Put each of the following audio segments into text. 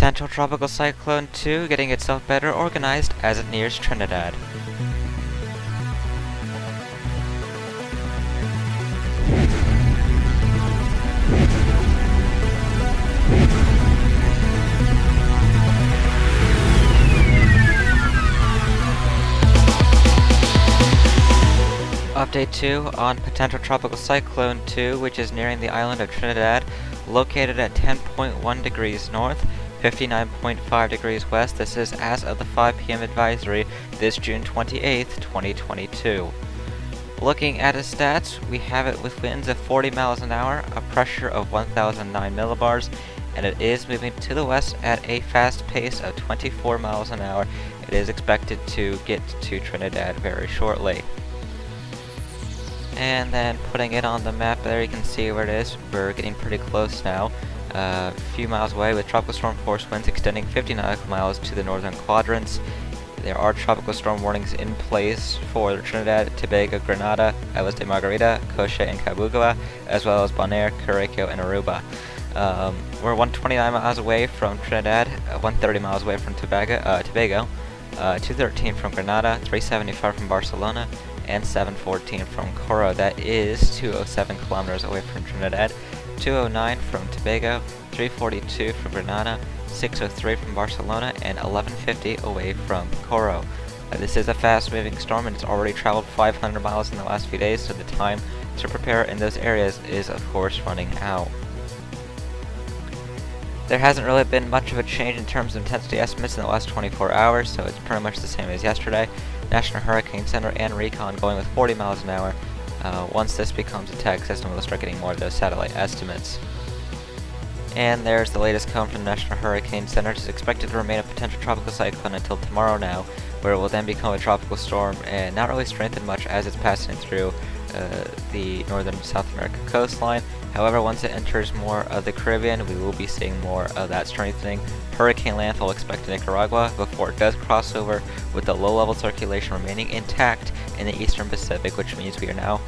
Potential Tropical Cyclone 2 getting itself better organized as it nears Trinidad. Update 2 on Potential Tropical Cyclone 2, which is nearing the island of Trinidad, located at 10.1 degrees north, 59.5 degrees west. This is as of the 5 p.m. advisory this June 28th, 2022. Looking at its stats, we have it with winds of 40 miles an hour, a pressure of 1009 millibars, and it is moving to the west at a fast pace of 24 miles an hour. It is expected to get to Trinidad very shortly. And then putting it on the map there, you can see where it is. We're getting pretty close now. A few miles away with tropical storm force winds extending 50 nautical miles to the northern quadrants. There are tropical storm warnings in place for Trinidad, Tobago, Grenada, Islas de Margarita, Coche, and Cabugua, as well as Bonaire, Curacao, and Aruba. We're 129 miles away from Trinidad, 130 miles away from Tobago, 213 from Grenada, 375 from Barcelona, and 714 from Coro. That is 207 kilometers away from Trinidad, 209 from Tobago, 342 from Grenada, 603 from Barcelona, and 1150 away from Coro. This is a fast-moving storm, and it's already traveled 500 miles in the last few days, so the time to prepare in those areas is, of course, running out. There hasn't really been much of a change in terms of intensity estimates in the last 24 hours, so it's pretty much the same as yesterday. National Hurricane Center and Recon going with 40 miles an hour. Once this becomes a tag system, we'll start getting more of those satellite estimates. And there's the latest cone from the National Hurricane Center. It is expected to remain a potential tropical cyclone until tomorrow now, where it will then become a tropical storm and not really strengthen much as it's passing through the northern South America coastline. However, once it enters more of the Caribbean, we will be seeing more of that strengthening. Hurricane landfall expected in Nicaragua before it does cross over, with the low-level circulation remaining intact in the eastern Pacific, which means we are now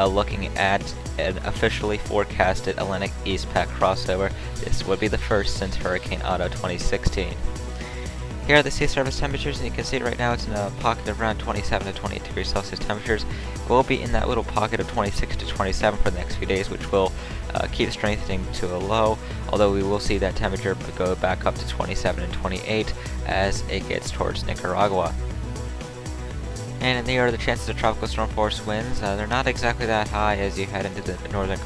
looking at an officially forecasted Atlantic East Pac crossover. This would be the first since Hurricane Otto 2016. Here are the sea surface temperatures, and you can see right now it's in a pocket of around 27 to 28 degrees Celsius temperatures. We'll be in that little pocket of 26 to 27 for the next few days, which will keep strengthening to a low, although we will see that temperature go back up to 27 and 28 as it gets towards Nicaragua. And here are the chances of tropical storm force winds. They're not exactly that high as you head into the northern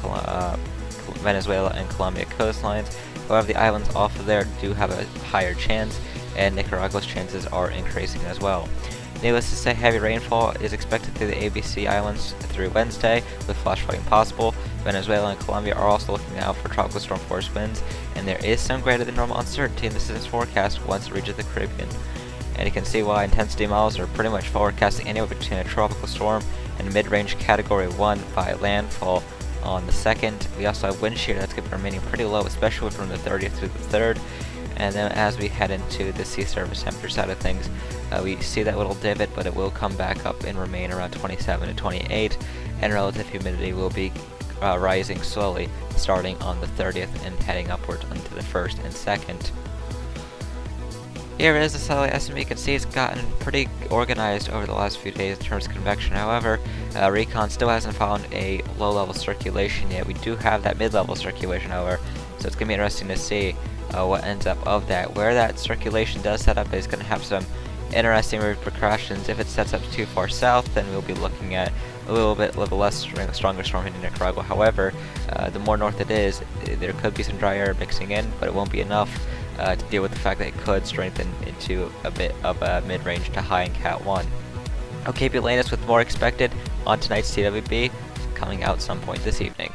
Venezuela and Colombia coastlines. However, the islands off of there do have a higher chance, and Nicaragua's chances are increasing as well. Needless to say, heavy rainfall is expected through the ABC Islands through Wednesday, with flash flooding possible. Venezuela and Colombia are also looking out for tropical storm force winds, and there is some greater than normal uncertainty in the system's forecast once it reaches the Caribbean. And you can see why intensity models are pretty much forecasting anywhere between a tropical storm and mid-range category 1 by landfall on the 2nd. We also have wind shear that's going to be remaining pretty low, especially from the 30th through the 3rd. And then as we head into the sea surface temperature side of things, we see that little divot, but it will come back up and remain around 27 to 28, and relative humidity will be rising slowly starting on the 30th and heading upwards into the 1st and 2nd. Here is the satellite estimate. You can see it's gotten pretty organized over the last few days in terms of convection. However, Recon still hasn't found a low-level circulation yet. We do have that mid-level circulation, however, so it's going to be interesting to see what ends up of that. Where that circulation does set up is going to have some interesting repercussions. If it sets up too far south, then we'll be looking at a little less stronger storm in Nicaragua. However, the more north it is, there could be some dry air mixing in, but it won't be enough to deal with the fact that it could strengthen into a bit of a mid-range to high in Cat 1. I'll keep you latest with more expected on tonight's TWB, coming out some point this evening.